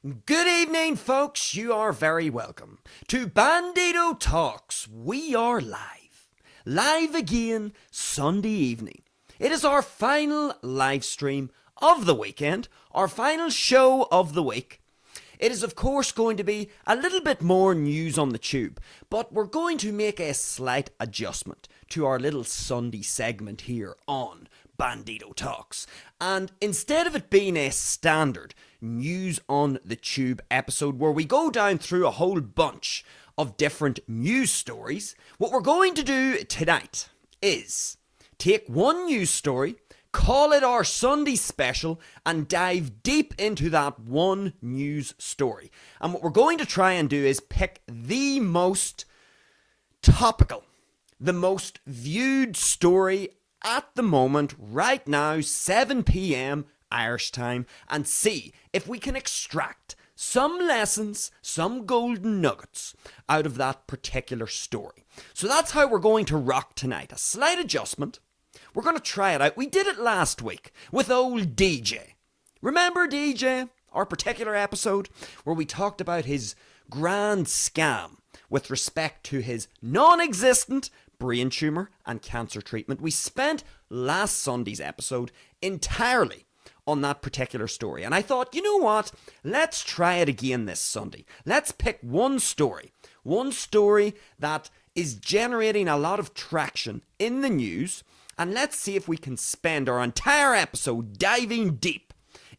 Good evening, folks. You are very welcome to Bandido Talks. We are live. Live again Sunday evening. It is our final live stream of the weekend, our final show of the week. It is, of course, going to be a little bit more news on the tube, but we're going to make a slight adjustment to our little Sunday segment here on Bandido Talks. And instead of it being a standard news on the tube episode where we go down through a whole bunch of different news stories, what we're going to do tonight is take one news story, call it our Sunday special, and dive deep into that one news story. And what we're going to try and do is pick the most topical, the most viewed story at the moment, right now, 7 p.m. Irish time, and see if we can extract some lessons, some golden nuggets out of that particular story. So that's how we're going to rock tonight. A slight adjustment. We're going to try it out. We did it last week with old DJ. Remember DJ? Our particular episode where we talked about his grand scam with respect to his non-existent brain tumour and cancer treatment. We spent last Sunday's episode entirely on that particular story. And I thought, you know what? Let's try it again this Sunday. Let's pick one story that is generating a lot of traction in the news, and let's see if we can spend our entire episode diving deep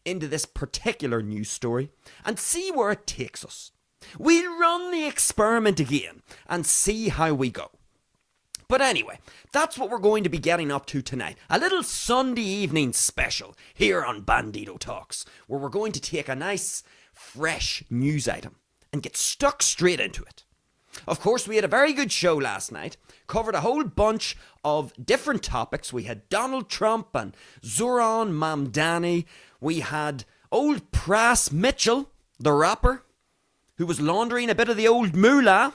into this particular news story and see where it takes us. We'll run the experiment again and see how we go. But anyway, that's what we're going to be getting up to tonight. A little Sunday evening special here on Bandido Talks, where we're going to take a nice, fresh news item and get stuck straight into it. Of course, we had a very good show last night, covered a whole bunch of different topics. We had Donald Trump and Zoran Mamdani. We had old Pras Mitchell, the rapper, who was laundering a bit of the old moolah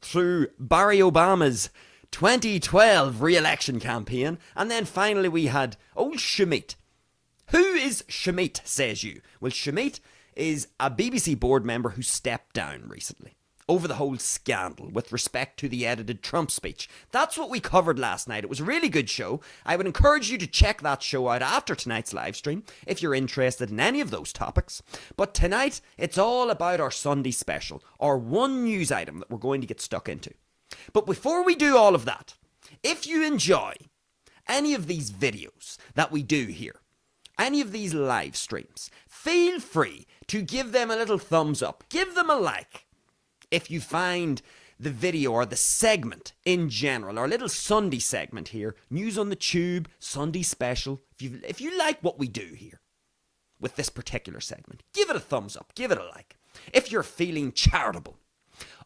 through Barry Obama's 2012 re-election campaign. And then finally we had old Shamit. Who is Shamit, says you? Well, Shamit is a BBC board member who stepped down recently over the whole scandal with respect to the edited Trump speech. That's what we covered last night. It was a really good show. I would encourage you to check that show out after tonight's live stream if you're interested in any of those topics. But tonight, it's all about our Sunday special, our one news item that we're going to get stuck into. But before we do all of that, if you enjoy any of these videos that we do here, any of these live streams, feel free to give them a little thumbs up. Give them a like. If you find the video or the segment in general, our little Sunday segment here, News on the Tube, Sunday Special, if you like what we do here with this particular segment, give it a thumbs up, give it a like, if you're feeling charitable.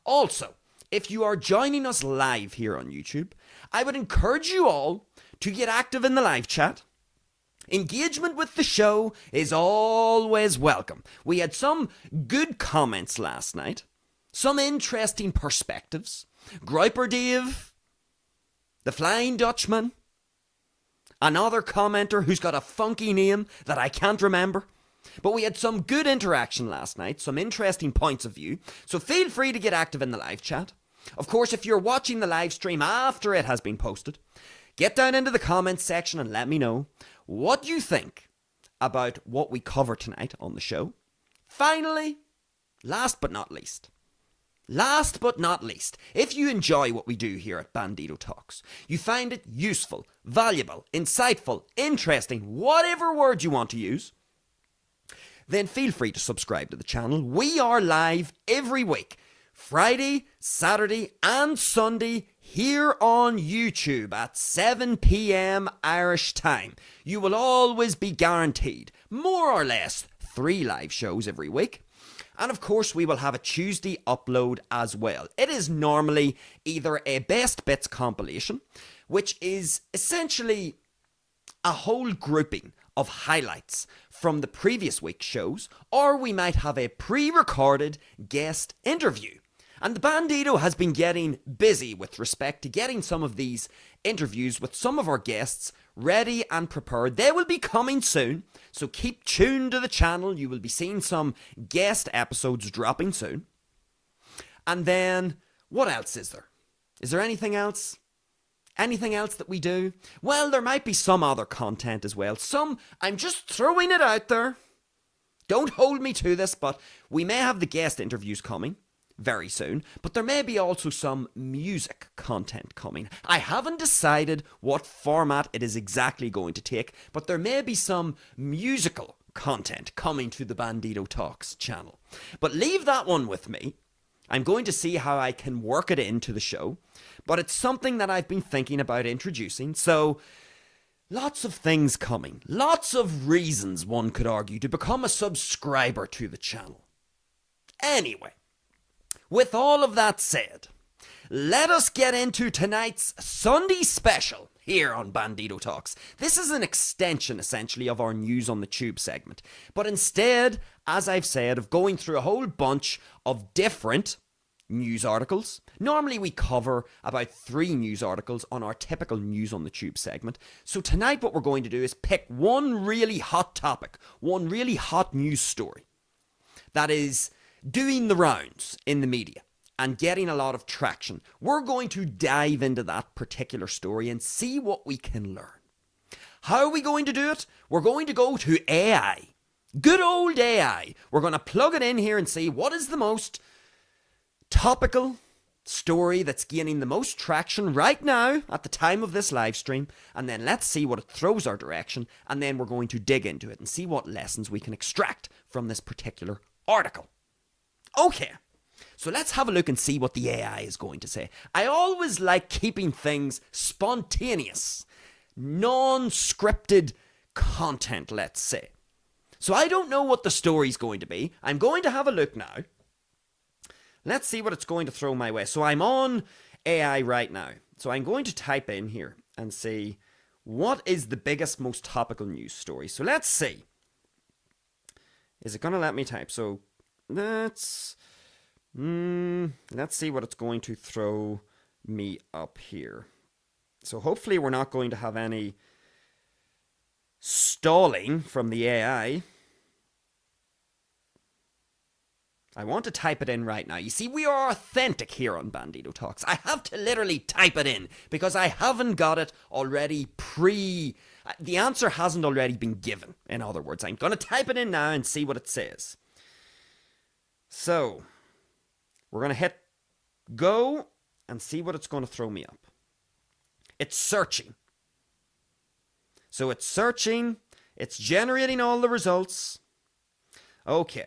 Also, if you are joining us live here on YouTube, I would encourage you all to get active in the live chat. Engagement with the show is always welcome. We had some good comments last night. Some interesting perspectives. Groiper Dave, the Flying Dutchman, another commenter who's got a funky name that I can't remember. But we had some good interaction last night, some interesting points of view. So feel free to get active in the live chat. Of course, if you're watching the live stream after it has been posted, get down into the comments section and let me know what you think about what we cover tonight on the show. Finally, last but not least, if you enjoy what we do here at Bandido Talks, you find it useful, valuable, insightful, interesting, whatever word you want to use, then feel free to subscribe to the channel. We are live every week, Friday, Saturday and Sunday here on YouTube at 7 p.m. Irish time. You will always be guaranteed more or less 3 live shows every week. And of course, we will have a Tuesday upload as well. It is normally either a best bits compilation, which is essentially a whole grouping of highlights from the previous week's shows, or we might have a pre-recorded guest interview. And the Bandido has been getting busy with respect to getting some of these interviews with some of our guests ready and prepared. They will be coming soon, so keep tuned to the channel. You will be seeing some guest episodes dropping soon. And then, what else is there? Is there anything else? Anything else that we do? Well, there might be some other content as well. I'm just throwing it out there. Don't hold me to this, but we may have the guest interviews coming very soon, but there may be also some music content coming. I haven't decided what format it is exactly going to take, but there may be some musical content coming to the Bandido Talks channel. But leave that one with me. I'm going to see how I can work it into the show, but it's something that I've been thinking about introducing, so lots of things coming. Lots of reasons, one could argue, to become a subscriber to the channel. Anyway, with all of that said, let us get into tonight's Sunday special here on Bandido Talks. This is an extension, essentially, of our News on the Tube segment. But instead, as I've said, of going through a whole bunch of different news articles. Normally we cover about 3 news articles on our typical News on the Tube segment. So tonight what we're going to do is pick one really hot topic, one really hot news story that is doing the rounds in the media and getting a lot of traction. We're going to dive into that particular story and see what we can learn. How are we going to do it? We're going to go to AI. Good old AI. We're going to plug it in here and see what is the most topical story that's gaining the most traction right now at the time of this live stream, and then let's see what it throws our direction, and then we're going to dig into it and see what lessons we can extract from this particular article. Okay, so let's have a look and see what the AI is going to say. I always like keeping things spontaneous, non-scripted content, let's say. So I don't know what the story's going to be. I'm going to have a look now. Let's see what it's going to throw my way. So I'm on AI right now. So I'm going to type in here and see what is the biggest, most topical news story. So let's see. Is it going to let me type? So let's see what it's going to throw me up here. So hopefully we're not going to have any stalling from the AI. I want to type it in right now. You see, we are authentic here on Bandido Talks. I have to literally type it in because I haven't got it already the answer hasn't already been given. In other words, I'm going to type it in now and see what it says. So, we're going to hit go and see what it's going to throw me up. It's searching. So it's searching. It's generating all the results. Okay.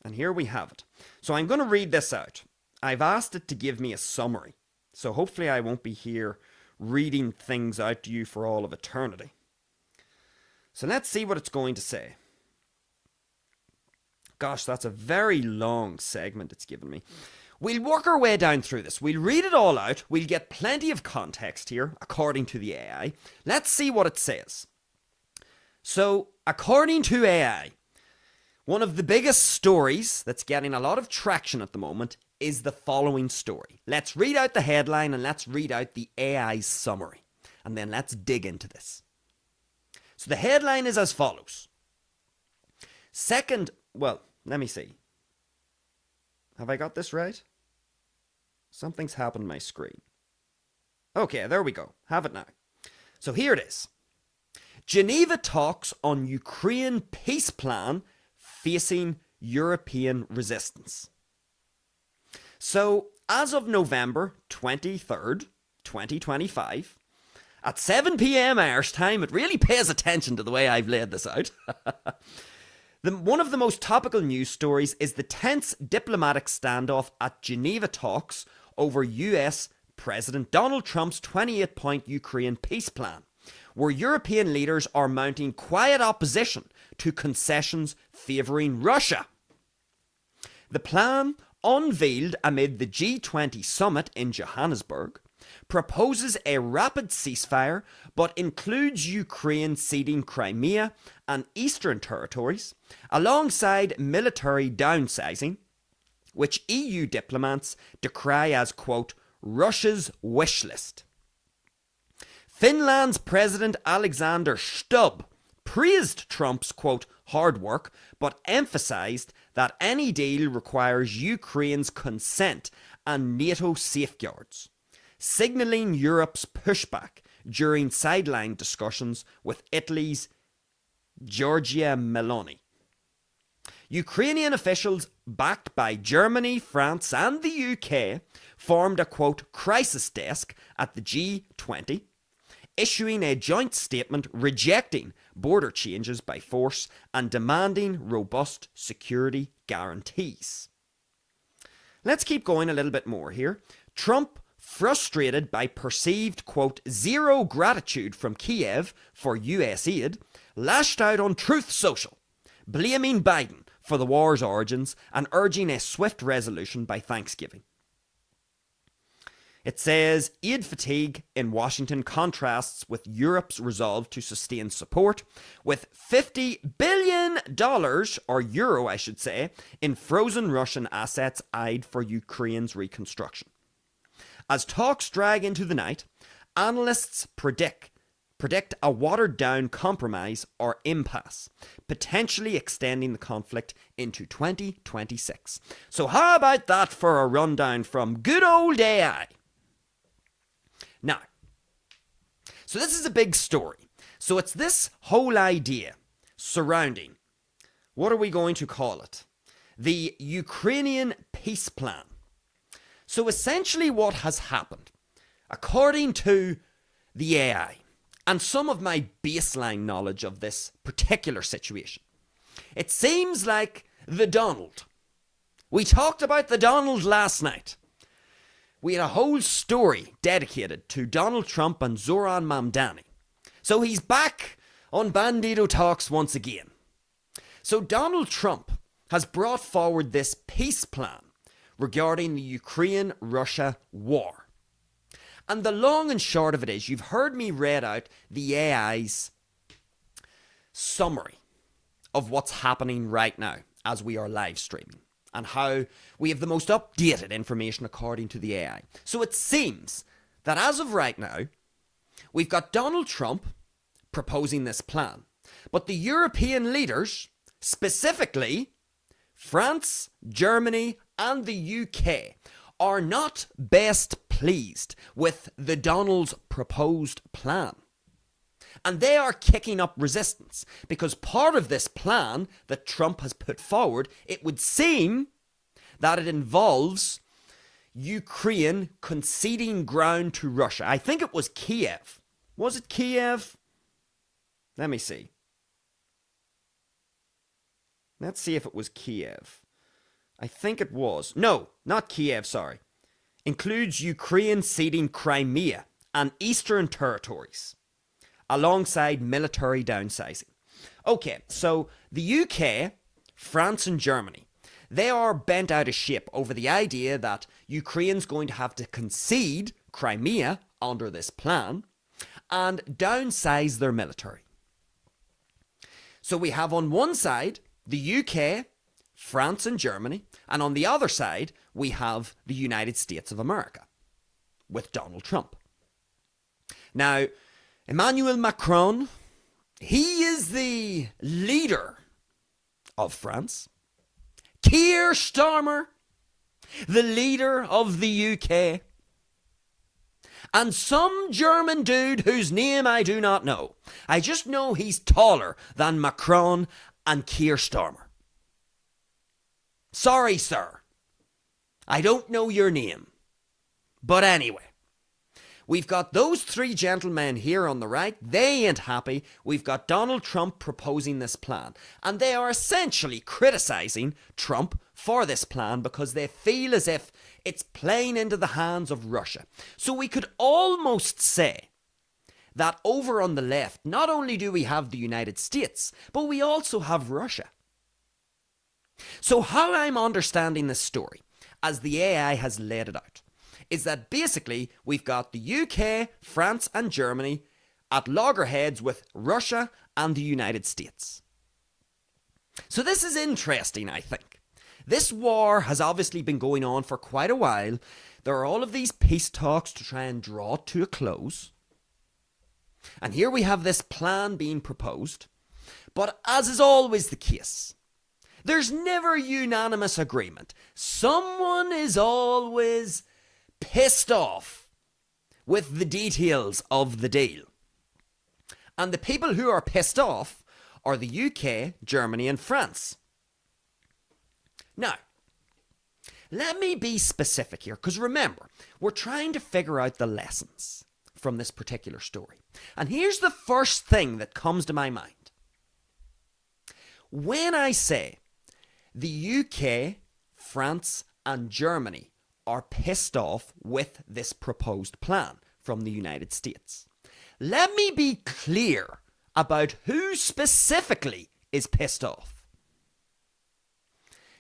And here we have it. So I'm going to read this out. I've asked it to give me a summary. So hopefully I won't be here reading things out to you for all of eternity. So let's see what it's going to say. Gosh, that's a very long segment it's given me. We'll work our way down through this. We'll read it all out. We'll get plenty of context here, according to the AI. Let's see what it says. So, according to AI, one of the biggest stories that's getting a lot of traction at the moment is the following story. Let's read out the headline and let's read out the AI's summary. And then let's dig into this. So the headline is as follows. Let me see. Have I got this right? Something's happened to my screen. Okay, there we go. Have it now. So here it is. Geneva Talks on Ukraine peace plan facing European resistance. So, as of November 23rd, 2025, at 7 p.m. Irish time, it really pays attention to the way I've laid this out. One of the most topical news stories is the tense diplomatic standoff at Geneva Talks over US President Donald Trump's 28-point Ukraine peace plan, where European leaders are mounting quiet opposition to concessions favouring Russia. The plan, unveiled amid the G20 summit in Johannesburg, proposes a rapid ceasefire but includes Ukraine ceding Crimea and eastern territories, alongside military downsizing, which EU diplomats decry as, quote, Russia's wish list. Finland's President Alexander Stubb praised Trump's, quote, hard work, but emphasized that any deal requires Ukraine's consent and NATO safeguards, signaling Europe's pushback during sideline discussions with Italy's Giorgia Meloni. Ukrainian officials, backed by Germany, France and the UK, formed a, quote, crisis desk at the G20, issuing a joint statement rejecting border changes by force and demanding robust security guarantees. Let's keep going a little bit more here. Trump, frustrated by perceived, quote, zero gratitude from Kiev for US aid, lashed out on Truth Social, blaming Biden for the war's origins and urging a swift resolution by Thanksgiving. It says, aid fatigue in Washington contrasts with Europe's resolve to sustain support, with $50 billion, or euro I should say, in frozen Russian assets eyed for Ukraine's reconstruction. As talks drag into the night, analysts predict a watered-down compromise or impasse, potentially extending the conflict into 2026. So how about that for a rundown from good old AI? Now, so this is a big story. So it's this whole idea surrounding, what are we going to call it? The Ukrainian peace plan. So essentially what has happened, according to the AI, and some of my baseline knowledge of this particular situation, it seems like the Donald. We talked about the Donald last night. We had a whole story dedicated to Donald Trump and Zoran Mamdani. So he's back on Bandido Talks once again. So Donald Trump has brought forward this peace plan regarding the Ukraine-Russia war. And the long and short of it is, you've heard me read out the AI's summary of what's happening right now as we are live streaming, and how we have the most updated information according to the AI. So it seems that as of right now, we've got Donald Trump proposing this plan, but the European leaders, specifically France, Germany and the UK, are not best pleased with the Donald's proposed plan. And they are kicking up resistance because part of this plan that Trump has put forward, it would seem that it involves Ukraine conceding ground to Russia. I think it was Kiev. Was it Kiev? Let me see. Let's see if it was Kiev. I think it was. No, not Kiev, sorry. Includes Ukraine ceding Crimea and eastern territories, alongside military downsizing. Okay, so the UK, France and Germany, they are bent out of shape over the idea that Ukraine's going to have to concede Crimea under this plan and downsize their military. So we have on one side the UK, France and Germany, and on the other side we have the United States of America with Donald Trump. Now, Emmanuel Macron, he is the leader of France. Keir Starmer, the leader of the UK. And some German dude whose name I do not know. I just know he's taller than Macron and Keir Starmer. Sorry, sir. I don't know your name. But anyway, we've got those three gentlemen here on the right. They ain't happy. We've got Donald Trump proposing this plan. And they are essentially criticizing Trump for this plan because they feel as if it's playing into the hands of Russia. So we could almost say that over on the left, not only do we have the United States, but we also have Russia. So how I'm understanding this story, as the AI has laid it out, is that basically we've got the UK, France and Germany at loggerheads with Russia and the United States. So this is interesting, I think. This war has obviously been going on for quite a while. There are all of these peace talks to try and draw it to a close. And here we have this plan being proposed. But as is always the case, there's never unanimous agreement. Someone is always pissed off with the details of the deal. And the people who are pissed off are the UK, Germany and France. Now, let me be specific here, because remember, we're trying to figure out the lessons from this particular story. And here's the first thing that comes to my mind. When I say the UK, France and Germany are pissed off with this proposed plan from the United States, let me be clear about who specifically is pissed off.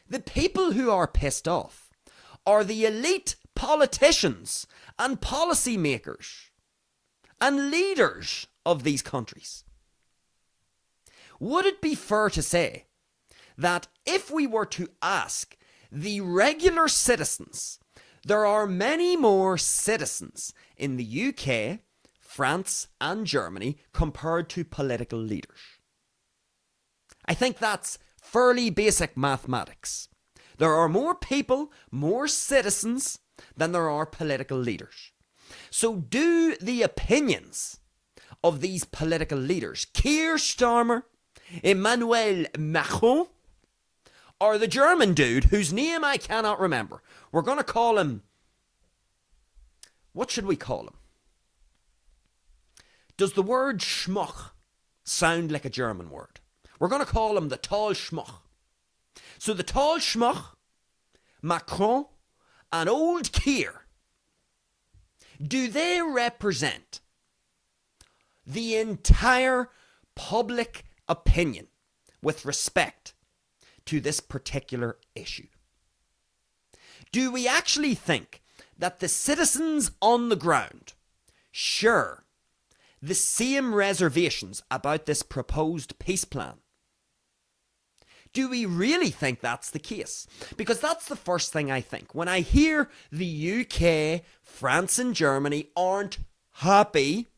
The people who are pissed off are the elite politicians and policymakers and leaders of these countries. Would it be fair to say that if we were to ask the regular citizens, there are many more citizens in the UK, France and Germany compared to political leaders? I think that's fairly basic mathematics. There are more people, more citizens than there are political leaders. So do the opinions of these political leaders, Keir Starmer, Emmanuel Macron, or the German dude whose name I cannot remember. We're going to call him... What should we call him? Does the word schmuck sound like a German word? We're going to call him the tall schmuck. So the tall schmuck, Macron, and old Keir, do they represent the entire public opinion with respect to this particular issue? Do we actually think that the citizens on the ground share the same reservations about this proposed peace plan? Do we really think that's the case? Because that's the first thing I think. When I hear the UK, France and Germany aren't happy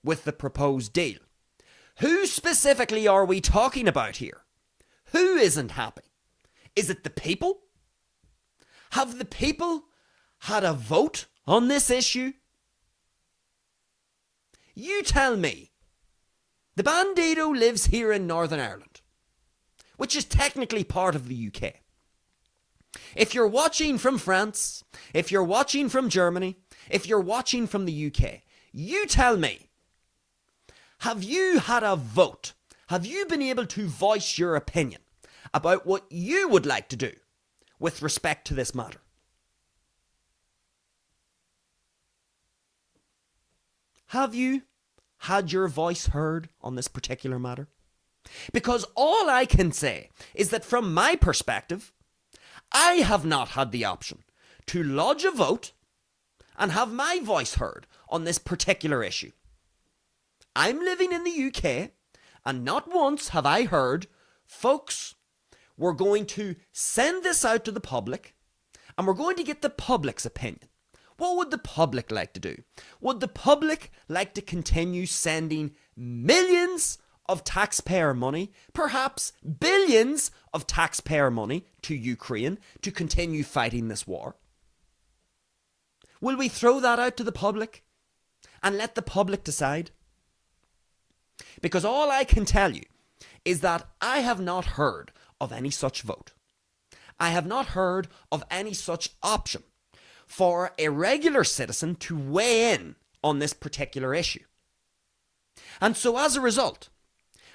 with the proposed deal, who specifically are we talking about here? Who isn't happy? Is it the people? Have the people had a vote on this issue? You tell me. The Bandido lives here in Northern Ireland, which is technically part of the UK. If you're watching from France, if you're watching from Germany, if you're watching from the UK, you tell me, have you had a vote? Have you been able to voice your opinion about what you would like to do with respect to this matter? Have you had your voice heard on this particular matter? Because all I can say is that from my perspective, I have not had the option to lodge a vote and have my voice heard on this particular issue. I'm living in the UK, and not once have I heard, folks, we're going to send this out to the public and we're going to get the public's opinion. What would the public like to do? Would the public like to continue sending millions of taxpayer money, perhaps billions of taxpayer money to Ukraine to continue fighting this war? Will we throw that out to the public and let the public decide? Because all I can tell you is that I have not heard of any such vote. I have not heard of any such option for a regular citizen to weigh in on this particular issue. And so as a result,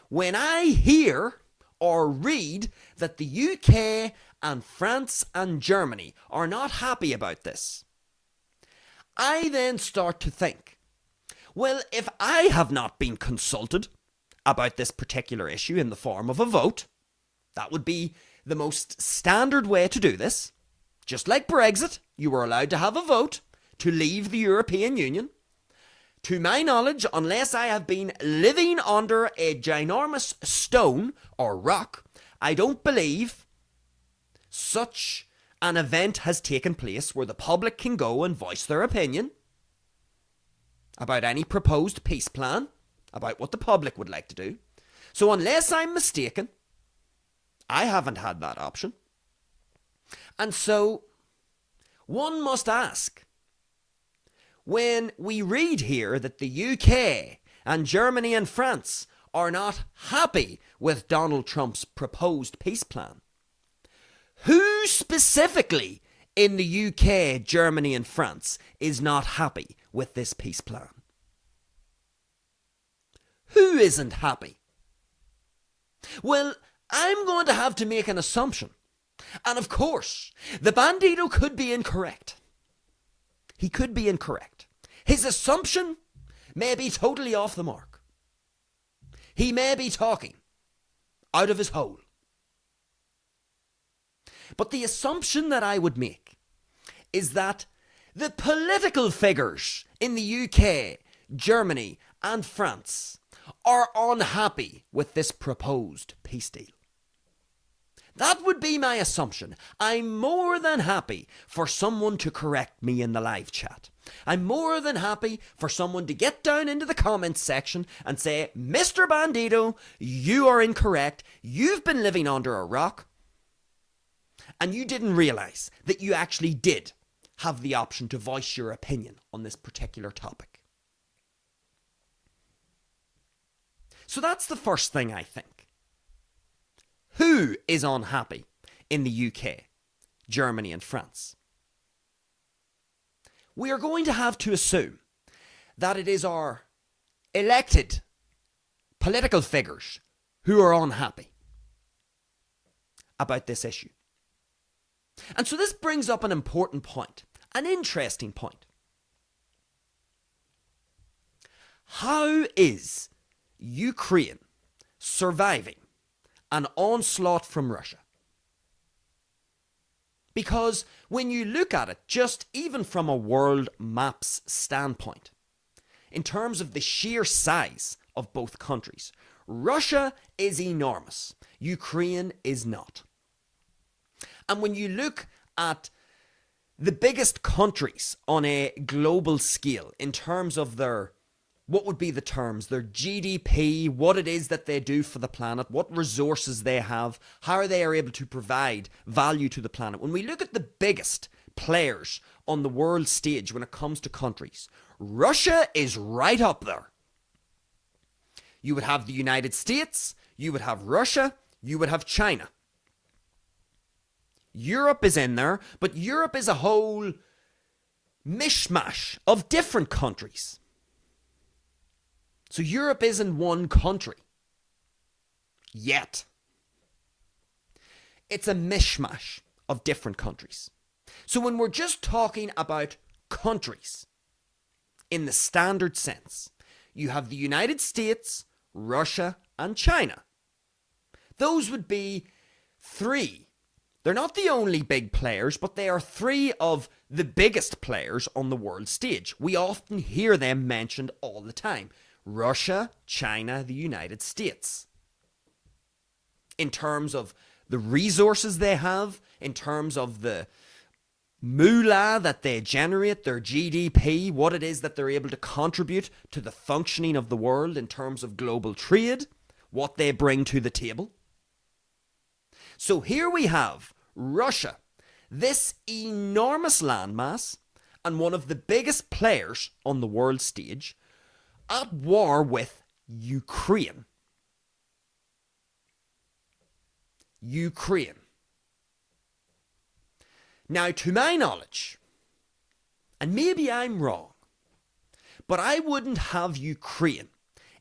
when I hear or read that the UK and France and Germany are not happy about this, I then start to think, well, if I have not been consulted about this particular issue in the form of a vote, that would be the most standard way to do this. Just like Brexit, you were allowed to have a vote to leave the European Union. To my knowledge, unless I have been living under a ginormous stone or rock, I don't believe such an event has taken place where the public can go and voice their opinion. about any proposed peace plan, about what the public would like to do. So unless I'm mistaken, I haven't had that option. And so one must ask, when we read here that the UK and Germany and France are not happy with Donald Trump's proposed peace plan, who specifically in the UK, Germany and France is not happy with this peace plan? Who isn't happy? Well, I'm going to have to make an assumption. And of course, the Bandido could be incorrect. He could be incorrect. His assumption may be totally off the mark. He may be talking out of his hole. But the assumption that I would make is that the political figures in the UK, Germany and France are unhappy with this proposed peace deal. That would be my assumption. I'm more than happy for someone to correct me in the live chat. I'm more than happy for someone to get down into the comments section and say, Mr. Bandido, you are incorrect. You've been living under a rock. And you didn't realise that you actually did have the option to voice your opinion on this particular topic. So that's the first thing I think. Who is unhappy in the UK, Germany and France? We are going to have to assume that it is our elected political figures who are unhappy about this issue. And so this brings up an important point, an interesting point. How is Ukraine surviving an onslaught from Russia? Because when you look at it, just even from a world maps standpoint, in terms of the sheer size of both countries, Russia is enormous. Ukraine is not. And when you look at the biggest countries on a global scale in terms of their, what would be the terms, their GDP, what it is that they do for the planet, what resources they have, how they are able to provide value to the planet. When we look at the biggest players on the world stage when it comes to countries, Russia is right up there. You would have the United States, you would have Russia, you would have China. Europe is in there, but Europe is a whole mishmash of different countries. So Europe isn't one country. Yet. It's a mishmash of different countries. So when we're just talking about countries, in the standard sense, you have the United States, Russia, and China. Those would be three. They're not the only big players, but they are three of the biggest players on the world stage. We often hear them mentioned all the time. Russia, China, the United States. In terms of the resources they have, in terms of the moolah that they generate, their GDP, what it is that they're able to contribute to the functioning of the world in terms of global trade, what they bring to the table. So here we have Russia, this enormous landmass and one of the biggest players on the world stage, at war with Ukraine. Ukraine. Now, to my knowledge, and maybe I'm wrong, but I wouldn't have Ukraine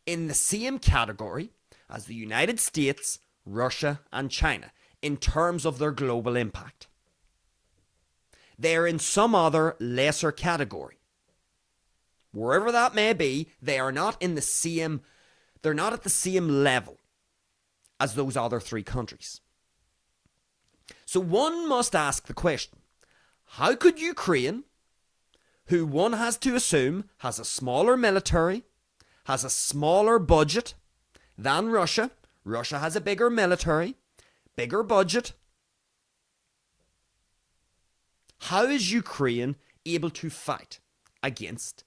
in the same category as the United States, Russia, and China in terms of their global impact. They're in some other lesser category. Wherever that may be, they are not in the same, they're not at the same level as those other three countries. So one must ask the question, how could Ukraine, who one has to assume has a smaller military, has a smaller budget than Russia, Russia has a bigger military, bigger budget, how is Ukraine able to fight against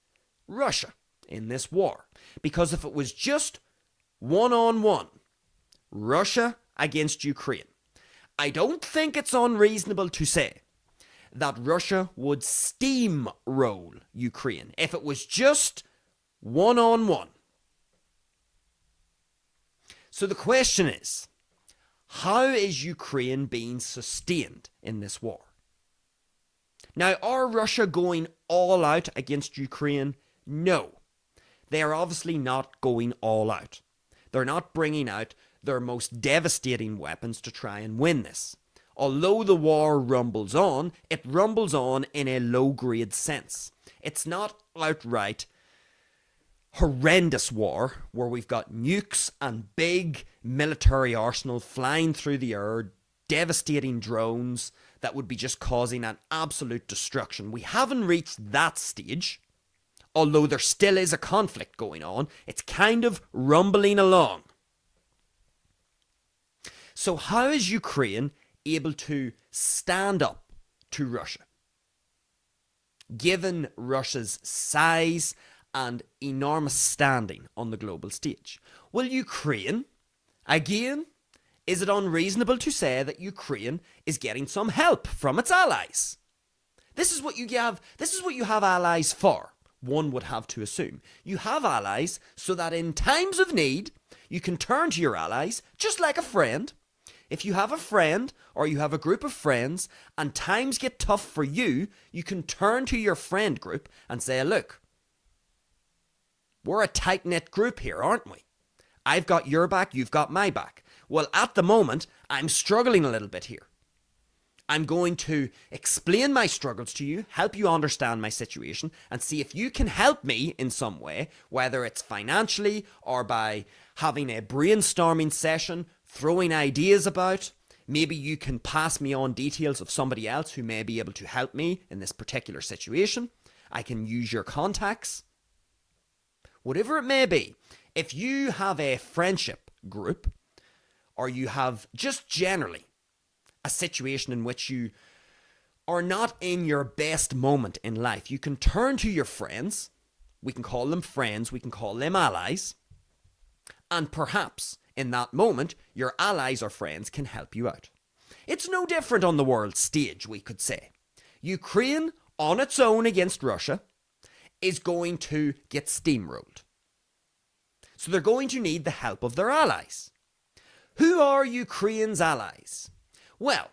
Russia in this war. Because if it was just one-on-one, Russia against Ukraine, I don't think it's unreasonable to say that Russia would steamroll Ukraine if it was just one-on-one. So the question is, how is Ukraine being sustained in this war? Now, are Russia going all out against Ukraine? No. They are obviously not going all out. They're not bringing out their most devastating weapons to try and win this. Although the war rumbles on, it rumbles on in a low-grade sense. It's not outright horrendous war where we've got nukes and big military arsenal flying through the air, devastating drones that would be just causing an absolute destruction. We haven't reached that stage, although there still is a conflict going on. It's kind of rumbling along. So how is Ukraine able to stand up to Russia, given Russia's size and enormous standing on the global stage? Well, Ukraine, again, is it unreasonable to say that Ukraine is getting some help from its allies? This is what you have allies for, one would have to assume. You have allies so that in times of need, you can turn to your allies just like a friend. If you have a friend or you have a group of friends and times get tough for you, you can turn to your friend group and say, look, we're a tight-knit group here, aren't we? I've got your back, you've got my back. Well, at the moment, I'm struggling a little bit here. I'm going to explain my struggles to you, help you understand my situation, and see if you can help me in some way, whether it's financially or by having a brainstorming session, throwing ideas about. Maybe you can pass me on details of somebody else who may be able to help me in this particular situation. I can use your contacts. Whatever it may be, if you have a friendship group, or you have just generally a situation in which you are not in your best moment in life, you can turn to your friends. We can call them friends, we can call them allies, and perhaps in that moment, your allies or friends can help you out. It's no different on the world stage, we could say. Ukraine, on its own against Russia, is going to get steamrolled. So they're going to need the help of their allies. Who are Ukraine's allies? Well,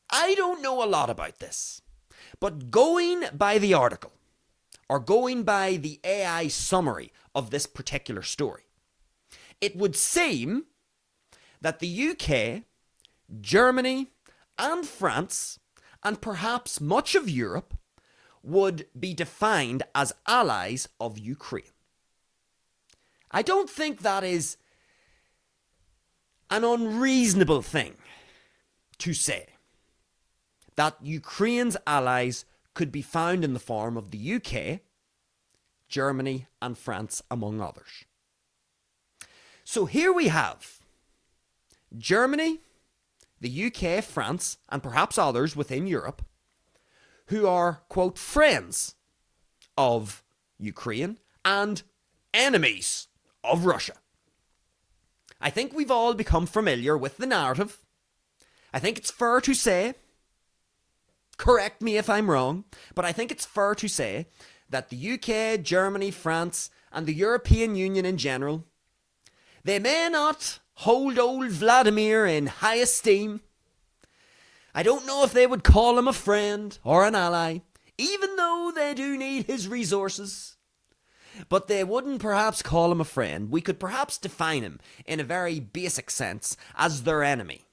I don't know a lot about this, but going by the article, or going by the AI summary of this particular story, it would seem that the UK, Germany, and France, and perhaps much of Europe, would be defined as allies of Ukraine. I don't think that is an unreasonable thing to say, that Ukraine's allies could be found in the form of the UK, Germany, and France, among others. So here we have Germany, the UK, France, and perhaps others within Europe who are, quote, friends of Ukraine and enemies of Russia. I think we've all become familiar with the narrative. I think it's fair to say, correct me if I'm wrong, but I think it's fair to say that the UK, Germany, France, and the European Union in general, they may not hold old Vladimir in high esteem. I don't know if they would call him a friend or an ally, even though they do need his resources. But they wouldn't perhaps call him a friend. We could perhaps define him in a very basic sense as their enemy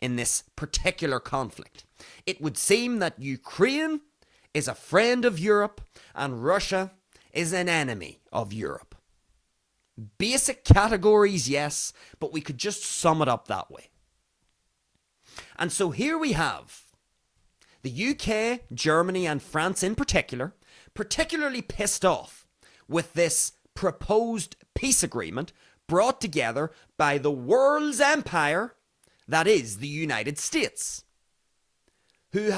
in this particular conflict. It would seem that Ukraine is a friend of Europe and Russia is an enemy of Europe. Basic categories, yes, but we could just sum it up that way. And so here we have the UK, Germany, and France in particular, particularly pissed off with this proposed peace agreement brought together by the world's empire that is the United States. who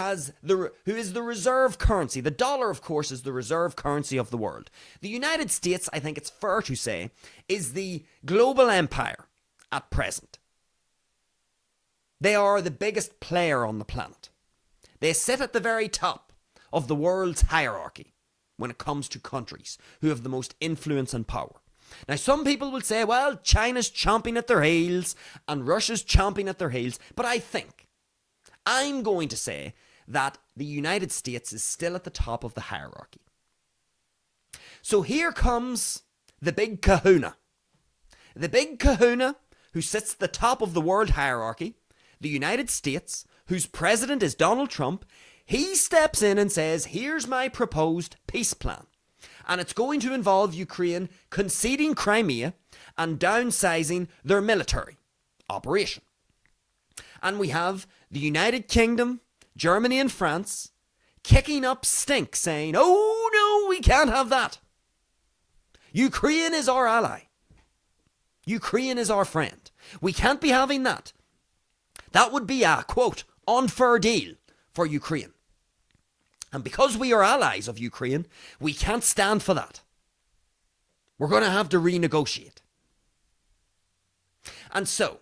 is the reserve currency. The dollar, of course, is the reserve currency of the world. The United States, I think it's fair to say, is the global empire at present. They are the biggest player on the planet. They sit at the very top of the world's hierarchy when it comes to countries who have the most influence and power. Now, some people will say, well, China's chomping at their heels and Russia's chomping at their heels, but I'm going to say that the United States is still at the top of the hierarchy. So here comes the big kahuna. The big kahuna who sits at the top of the world hierarchy, the United States, whose president is Donald Trump. He steps in and says, here's my proposed peace plan. And it's going to involve Ukraine conceding Crimea and downsizing their military operation. And we have the United Kingdom, Germany and France kicking up stink, saying, oh no, we can't have that. Ukraine is our ally. Ukraine is our friend. We can't be having that. That would be a, quote, unfair deal for Ukraine. And because we are allies of Ukraine, we can't stand for that. We're going to have to renegotiate. And so,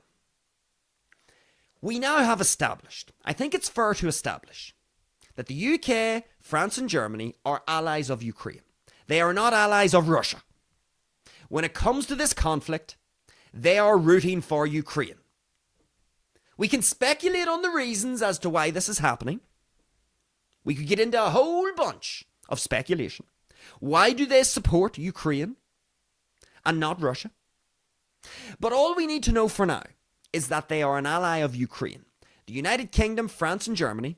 we now have established, I think it's fair to establish, that the UK, France and Germany are allies of Ukraine. They are not allies of Russia. When it comes to this conflict, they are rooting for Ukraine. We can speculate on the reasons as to why this is happening. We could get into a whole bunch of speculation. Why do they support Ukraine and not Russia? But all we need to know for now is that they are an ally of Ukraine. The United Kingdom, France and Germany,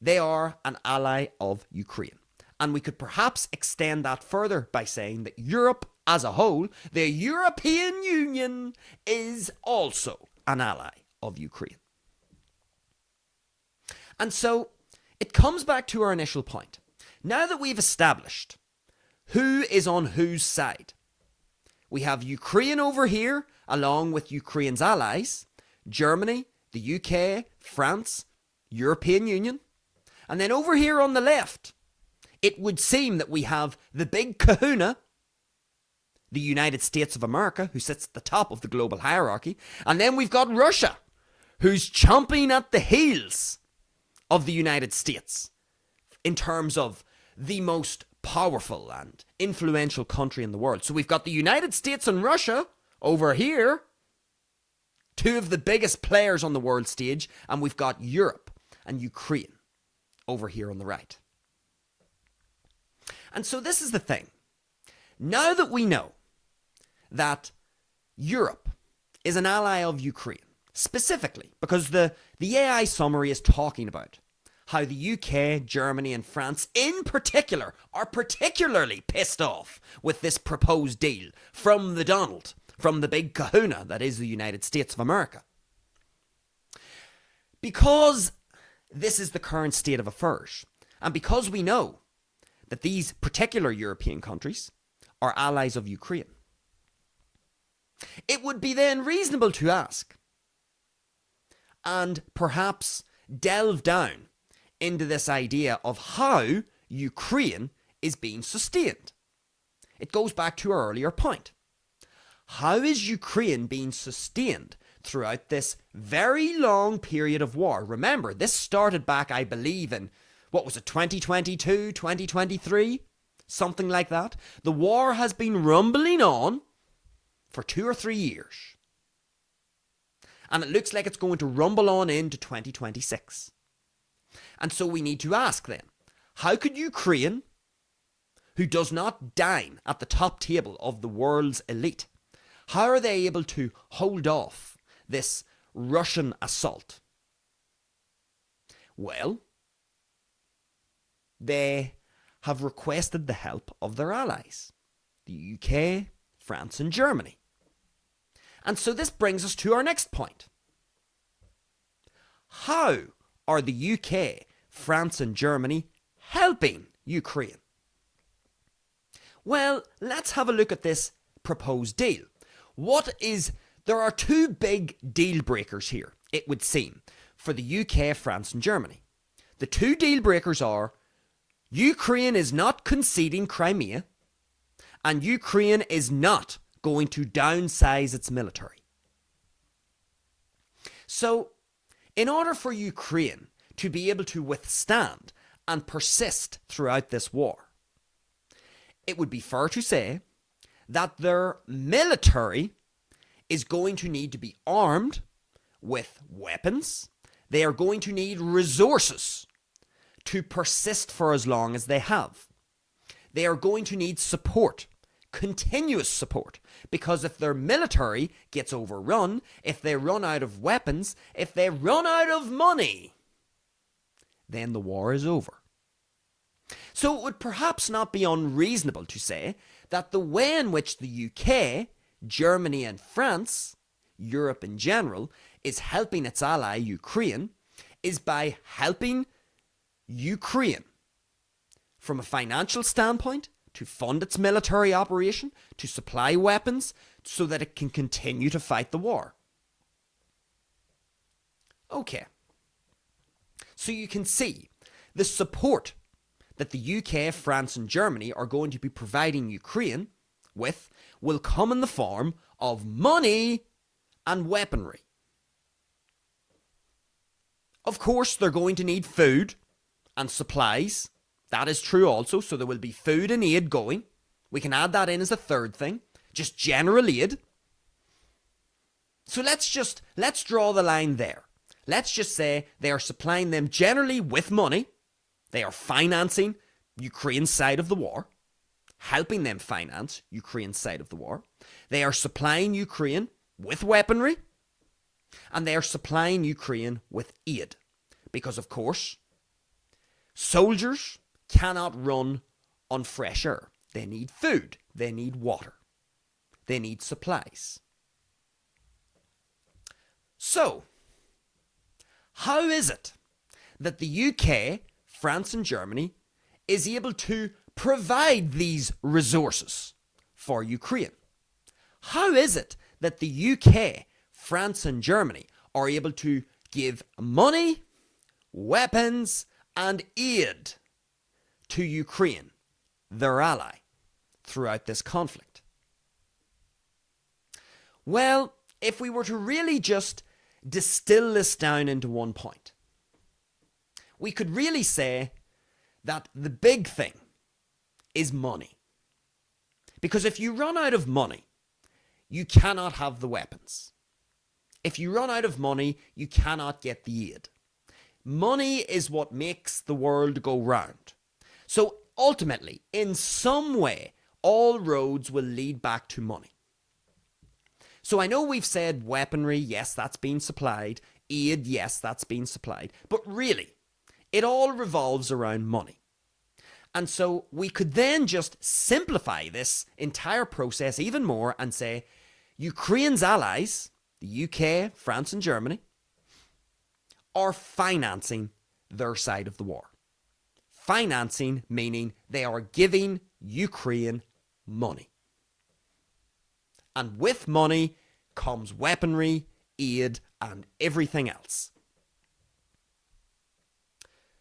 they are an ally of Ukraine. And we could perhaps extend that further by saying that Europe as a whole, the European Union, is also an ally of Ukraine. And so, it comes back to our initial point. Now that we've established who is on whose side, we have Ukraine over here, along with Ukraine's allies, Germany, the UK, France, European Union. And then over here on the left, it would seem that we have the big kahuna, the United States of America, who sits at the top of the global hierarchy. And then we've got Russia, who's chomping at the heels of the United States in terms of the most powerful and influential country in the world. So we've got the United States and Russia over here, two of the biggest players on the world stage, and we've got Europe and Ukraine over here on the right. And so this is the thing. Now that we know that Europe is an ally of Ukraine, specifically because the AI summary is talking about how the UK, Germany and France in particular are particularly pissed off with this proposed deal from the big kahuna that is the United States of America. Because this is the current state of affairs, and because we know that these particular European countries are allies of Ukraine, it would be then reasonable to ask, and perhaps delve down into this idea of how Ukraine is being sustained. It goes back to our earlier point. How is Ukraine being sustained throughout this very long period of war? Remember, this started back, I believe, in, 2022, 2023? Something like that. The war has been rumbling on for 2 or 3 years. And it looks like it's going to rumble on into 2026. And so we need to ask then, how could Ukraine, who does not dine at the top table of the world's elite, how are they able to hold off this Russian assault? Well, they have requested the help of their allies, the UK, France and Germany. And so this brings us to our next point. How are the UK, France and Germany helping Ukraine? Well, let's have a look at this proposed deal. There are two big deal breakers here, it would seem, for the UK, France and Germany. The two deal breakers are Ukraine is not conceding Crimea, and Ukraine is not going to downsize its military. So, in order for Ukraine to be able to withstand and persist throughout this war, it would be fair to say that their military is going to need to be armed with weapons. They are going to need resources to persist for as long as they have. They are going to need support, continuous support, because if their military gets overrun, if they run out of weapons, if they run out of money, then the war is over. So it would perhaps not be unreasonable to say that the way in which the UK, Germany and France, Europe in general, is helping its ally Ukraine is by helping Ukraine from a financial standpoint to fund its military operation, to supply weapons so that it can continue to fight the war. Okay. So you can see the support that the UK, France and Germany are going to be providing Ukraine with will come in the form of money and weaponry. Of course, they're going to need food and supplies. That is true also, so there will be food and aid going. We can add that in as a third thing, just general aid. So let's draw the line there. Let's just say they are supplying them generally with money. They are financing Ukraine's side of the war, helping them finance Ukraine's side of the war. They are supplying Ukraine with weaponry, and they are supplying Ukraine with aid. Because, of course, soldiers cannot run on fresh air. They need food. They need water. They need supplies. So, how is it that the UK, France and Germany is able to provide these resources for Ukraine? How is it that the UK, France and Germany are able to give money, weapons and aid to Ukraine, their ally, throughout this conflict? Well, if we were to really just distill this down into one point, we could really say that the big thing is money. Because if you run out of money, you cannot have the weapons. If you run out of money, you cannot get the aid. Money is what makes the world go round. So ultimately, in some way, all roads will lead back to money. So I know we've said weaponry, yes, that's been supplied. Aid, yes, that's been supplied. But really, it all revolves around money. And so we could then just simplify this entire process even more and say Ukraine's allies, the UK, France and Germany, are financing their side of the war. Financing meaning they are giving Ukraine money. And with money comes weaponry, aid, and everything else.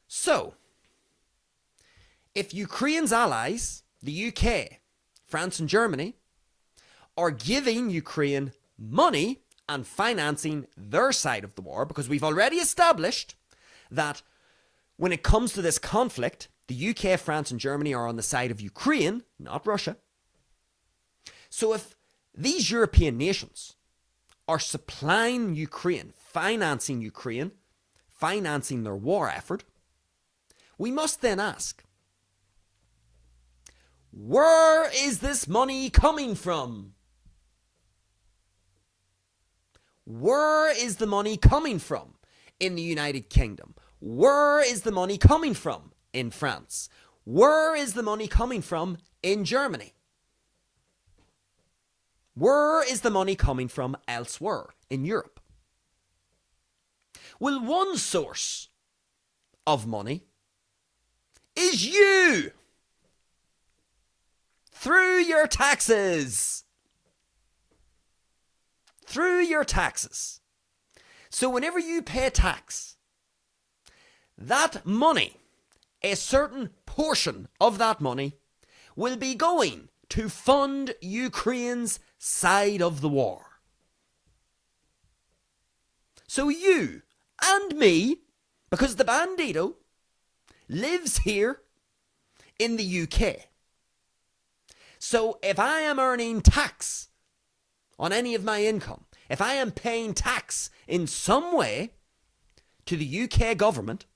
So, if Ukraine's allies, the UK, France and Germany, are giving Ukraine money and financing their side of the war, because we've already established that when it comes to this conflict, the UK, France and Germany are on the side of Ukraine, not Russia. So if these European nations are supplying Ukraine, financing their war effort, we must then ask, where is this money coming from? Where is the money coming from in the United Kingdom? Where is the money coming from in France? Where is the money coming from in Germany? Where is the money coming from elsewhere in Europe? Well, one source of money is you. Through your taxes. Through your taxes. So whenever you pay tax, that money, a certain portion of that money, will be going to fund Ukraine's side of the war. So you and me, because the Bandido lives here in the UK. So if I am earning tax on any of my income, if I am paying tax in some way to the UK government,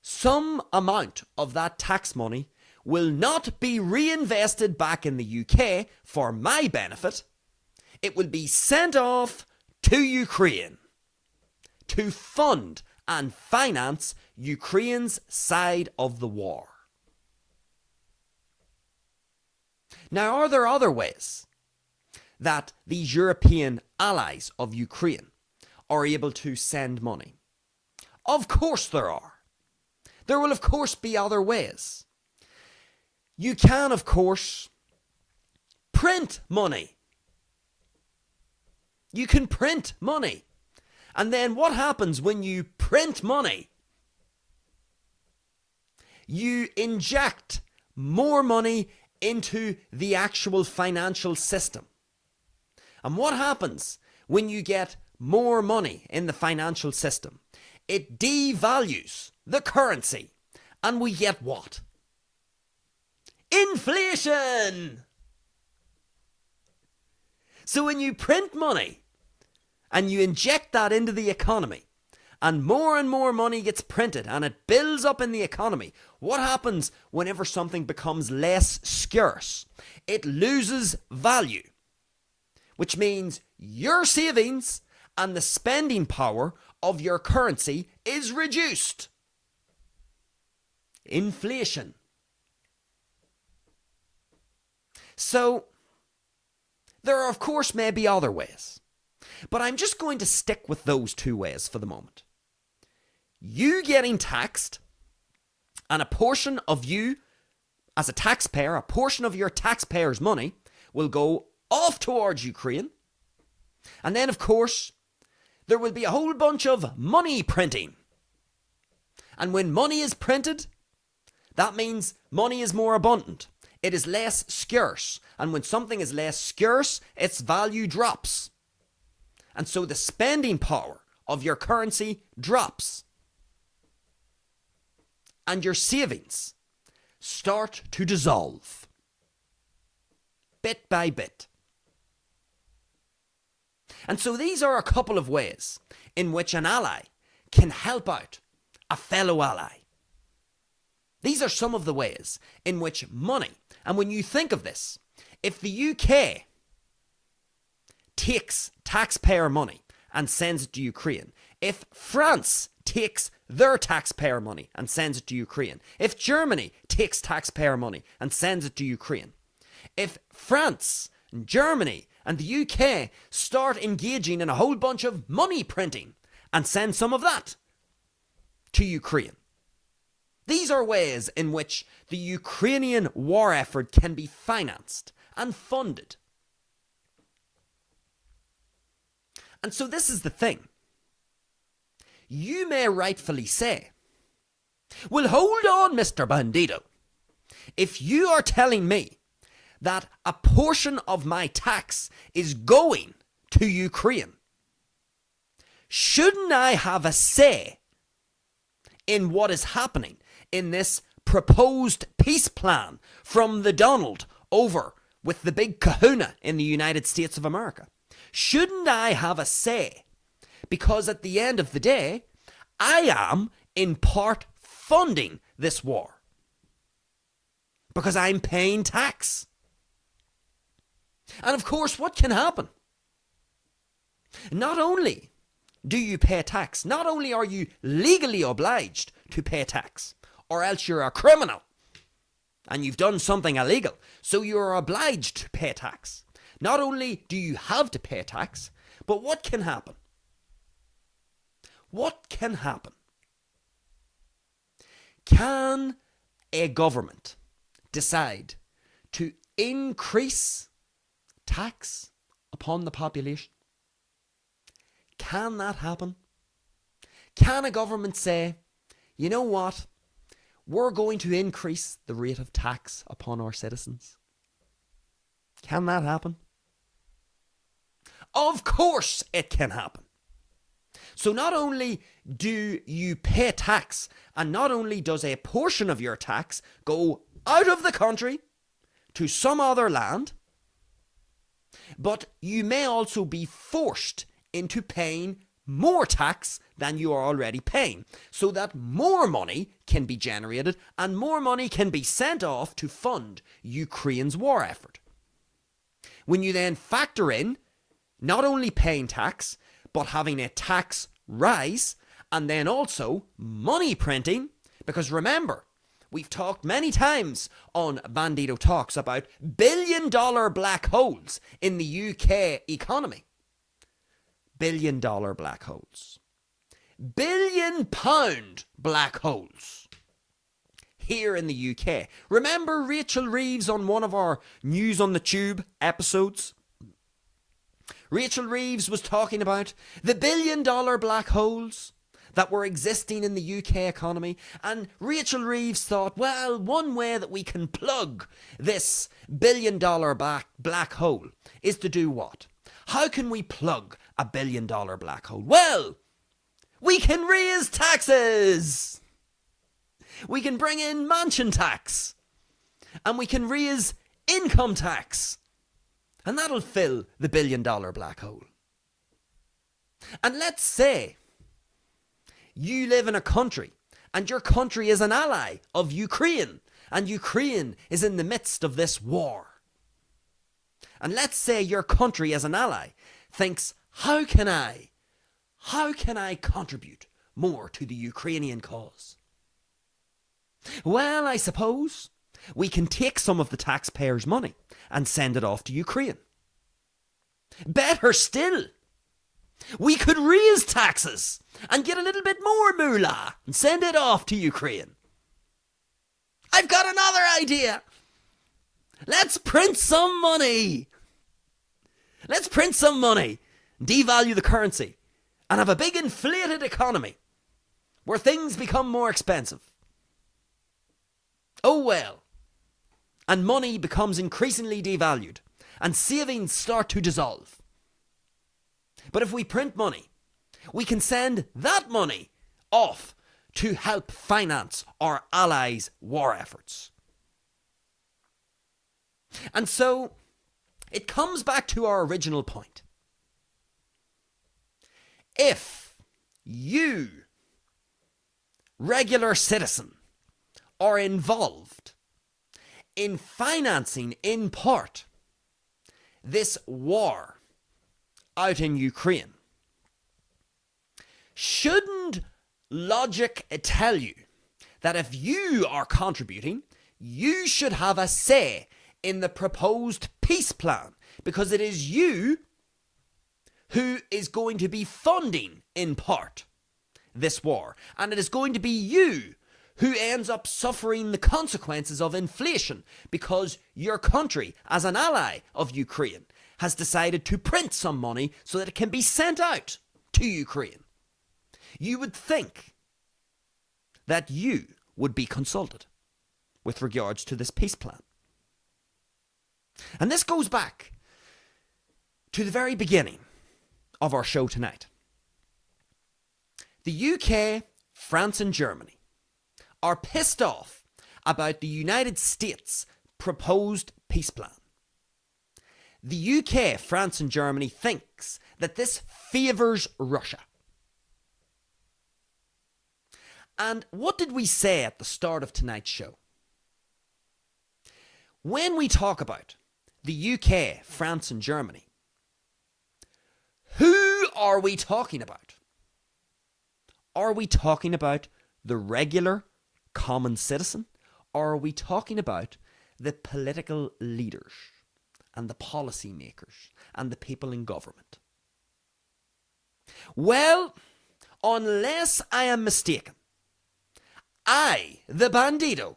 some amount of that tax money will not be reinvested back in the UK for my benefit. It will be sent off to Ukraine to fund and finance Ukraine's side of the war. Now, are there other ways that these European allies of Ukraine are able to send money? Of course there are. There will of course be other ways. You can, of course, print money. You can print money. And then what happens when you print money? You inject more money into the actual financial system. And what happens when you get more money in the financial system? It devalues the currency. And we get what? Inflation! So when you print money and you inject that into the economy, and more money gets printed and it builds up in the economy, what happens whenever something becomes less scarce? It loses value, which means your savings and the spending power of your currency is reduced. Inflation. So, there are of course maybe other ways, but I'm just going to stick with those two ways for the moment. You getting taxed, and a portion of you, as a taxpayer, a portion of your taxpayers' money will go off towards Ukraine. And then, of course, there will be a whole bunch of money printing. And when money is printed, that means money is more abundant. It is less scarce. And when something is less scarce, its value drops. And so the spending power of your currency drops. And your savings start to dissolve. Bit by bit. And so these are a couple of ways in which an ally can help out a fellow ally. These are some of the ways in which money, and when you think of this, if the UK takes taxpayer money and sends it to Ukraine, if France takes their taxpayer money and sends it to Ukraine, if Germany takes taxpayer money and sends it to Ukraine, if France and Germany and the UK start engaging in a whole bunch of money printing and send some of that to Ukraine, these are ways in which the Ukrainian war effort can be financed and funded. And so this is the thing. You may rightfully say, well, hold on, Mr. Bandido. If you are telling me that a portion of my tax is going to Ukraine, shouldn't I have a say in what is happening in this proposed peace plan from the Donald over with the big kahuna in the United States of America? Shouldn't I have a say? Because at the end of the day, I am in part funding this war. Because I'm paying tax. And of course, what can happen? Not only do you pay tax, not only are you legally obliged to pay tax, or else you're a criminal and you've done something illegal, so you're obliged to pay tax. Not only do you have to pay tax, but what can happen? What can happen? Can a government decide to increase tax upon the population? Can that happen? Can a government say, you know what, we're going to increase the rate of tax upon our citizens? Can that happen? Of course it can happen. So not only do you pay tax, and not only does a portion of your tax go out of the country to some other land, but you may also be forced into paying more tax than you are already paying, so that more money can be generated and more money can be sent off to fund Ukraine's war effort. When you then factor in not only paying tax, but having a tax rise, and then also money printing, because remember, we've talked many times on Bandido Talks about billion-dollar black holes in the UK economy. Billion-dollar black holes. Billion-pound black holes here in the UK. Remember Rachel Reeves on one of our News on the Tube episodes? Rachel Reeves was talking about the billion-dollar black holes that were existing in the UK economy, and Rachel Reeves thought, well, one way that we can plug this billion-dollar black hole is to do what? How can we plug a billion-dollar black hole? Well, we can raise taxes! We can bring in mansion tax, and we can raise income tax, and that'll fill the billion-dollar black hole. And let's say you live in a country, and your country is an ally of Ukraine, and Ukraine is in the midst of this war. And let's say your country as an ally thinks, how can I contribute more to the Ukrainian cause? Well, I suppose we can take some of the taxpayers' money and send it off to Ukraine. Better still, we could raise taxes and get a little bit more moolah and send it off to Ukraine. I've got another idea. Let's print some money. Let's print some money, devalue the currency, and have a big inflated economy where things become more expensive. Oh well. And money becomes increasingly devalued, and savings start to dissolve. But if we print money, we can send that money off to help finance our allies' war efforts. And so, it comes back to our original point. If you, regular citizen, are involved in financing, in part, this war out in Ukraine, shouldn't logic tell you that if you are contributing, you should have a say in the proposed peace plan, because it is you who is going to be funding, in part, this war, and it is going to be you who ends up suffering the consequences of inflation because your country, as an ally of Ukraine, has decided to print some money so that it can be sent out to Ukraine. You would think that you would be consulted with regards to this peace plan. And this goes back to the very beginning of our show tonight. The UK, France and Germany are pissed off about the United States' proposed peace plan. The UK, France and Germany thinks that this favours Russia. And what did we say at the start of tonight's show? When we talk about the UK, France and Germany, who are we talking about? Are we talking about the regular common citizen, or are we talking about the political leaders and the policy makers and the people in government? Well, unless I am mistaken, I, the Bandido,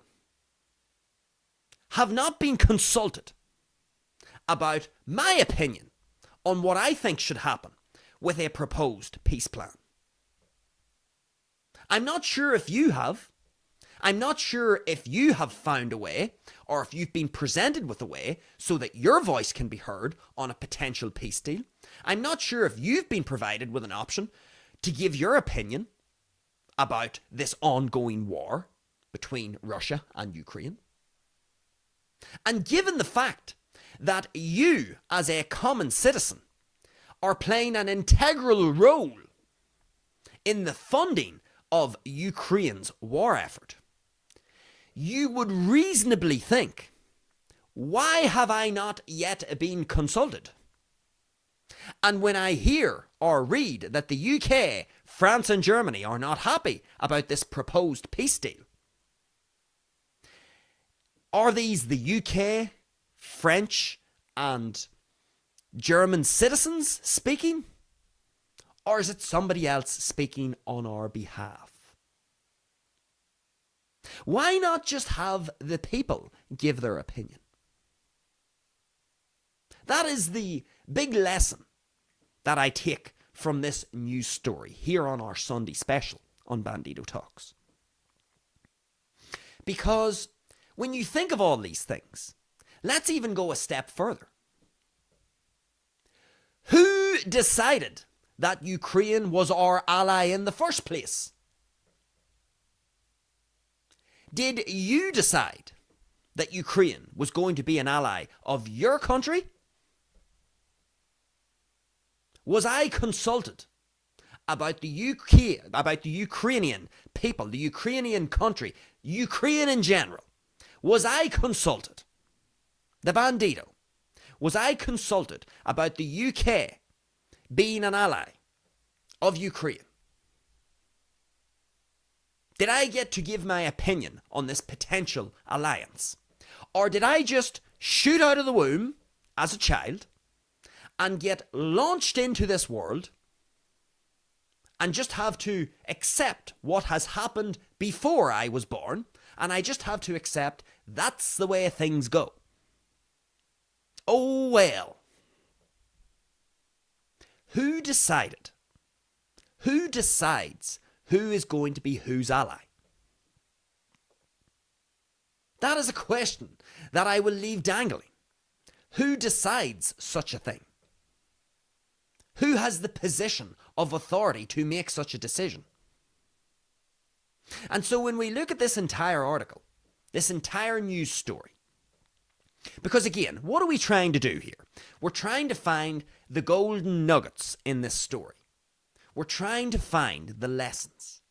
have not been consulted about my opinion on what I think should happen with a proposed peace plan. I'm not sure if you have. I'm not sure if you have found a way, or if you've been presented with a way so that your voice can be heard on a potential peace deal. I'm not sure if you've been provided with an option to give your opinion about this ongoing war between Russia and Ukraine. And given the fact that you, as a common citizen, are playing an integral role in the funding of Ukraine's war effort, you would reasonably think, why have I not yet been consulted? And when I hear or read that the UK, France and Germany are not happy about this proposed peace deal, are these the UK, French and German citizens speaking? Or is it somebody else speaking on our behalf? Why not just have the people give their opinion? That is the big lesson that I take from this news story here on our Sunday special on Bandido Talks. Because when you think of all these things, let's even go a step further. Who decided that Ukraine was our ally in the first place? Did you decide that Ukraine was going to be an ally of your country? Was I consulted about the UK, about the Ukrainian people, the Ukrainian country, Ukraine in general? Was I consulted? The Bandido. Was I consulted about the UK being an ally of Ukraine? Did I get to give my opinion on this potential alliance? Or did I just shoot out of the womb as a child and get launched into this world and just have to accept what has happened before I was born, and I just have to accept that's the way things go? Oh well. Who decided? Who decides who is going to be whose ally? That is a question that I will leave dangling. Who decides such a thing? Who has the position of authority to make such a decision? And so when we look at this entire article, this entire news story, because again, what are we trying to do here? We're trying to find the golden nuggets in this story. We're trying to find the lessons.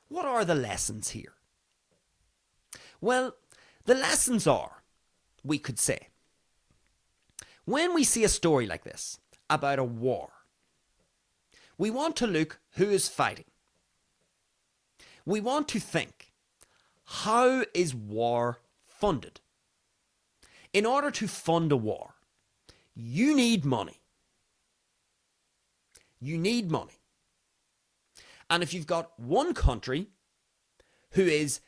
What are the lessons here? Well, the lessons are, we could say, when we see a story like this about a war, we want to look who is fighting. We want to think, how is war funded? In order to fund a war, you need money. You need money. And if you've got one country who is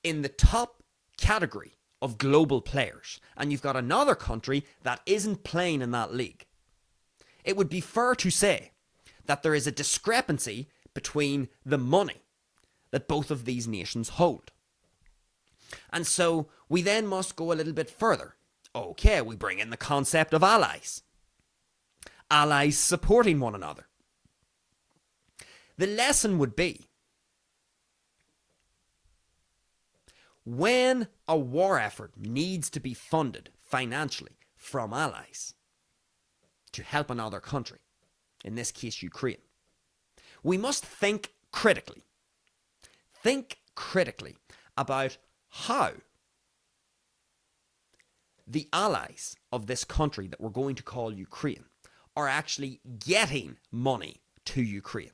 in the top category of global players, and you've got another country that isn't playing in that league, it would be fair to say that there is a discrepancy between the money that both of these nations hold. And so we then must go a little bit further. Okay, we bring in the concept of allies. Allies supporting one another. The lesson would be, when a war effort needs to be funded financially from allies to help another country, in this case Ukraine, we must think critically. Think critically about how the allies of this country that we're going to call Ukraine are actually getting money to Ukraine.